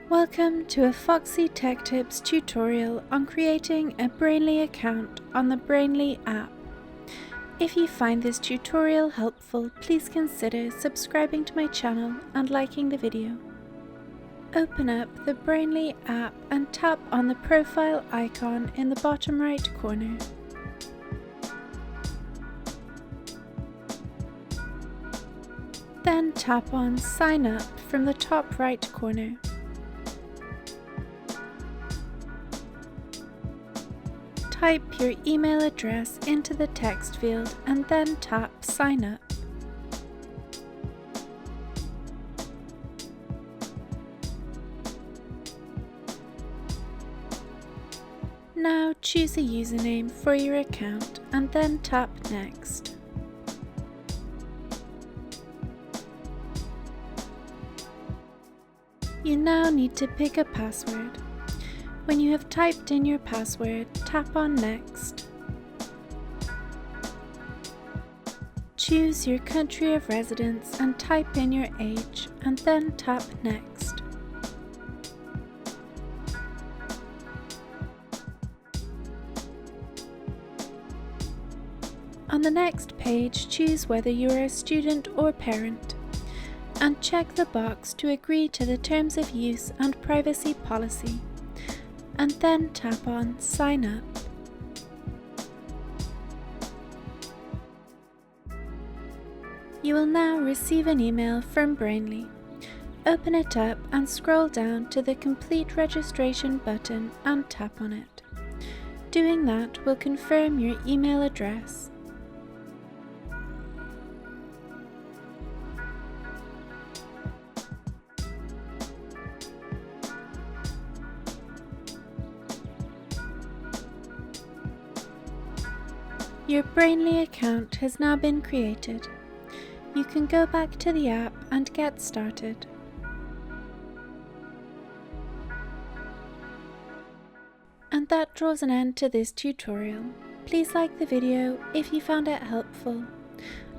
Welcome to a Foxy Tech Tips tutorial on creating a Brainly account on the Brainly app. If you find this tutorial helpful, please consider subscribing to my channel and liking the video. Open up the Brainly app and tap on the profile icon in the bottom right corner. Then tap on Sign Up from the top right corner. Type your email address into the text field and then tap Sign Up. Now choose a username for your account and then tap Next. You now need to pick a password. When you have typed in your password, tap on Next. Choose your country of residence and type in your age, and then tap Next. On the next page, choose whether you are a student or parent, and check the box to agree to the terms of use and privacy policy, and then tap on Sign Up. You will now receive an email from Brainly. Open it up and scroll down to the Complete Registration button and tap on it. Doing that will confirm your email address. Your Brainly account has now been created. You can go back to the app and get started. And that draws an end to this tutorial. Please like the video if you found it helpful,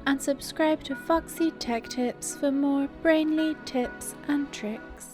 and subscribe to Foxy Tech Tips for more Brainly tips and tricks.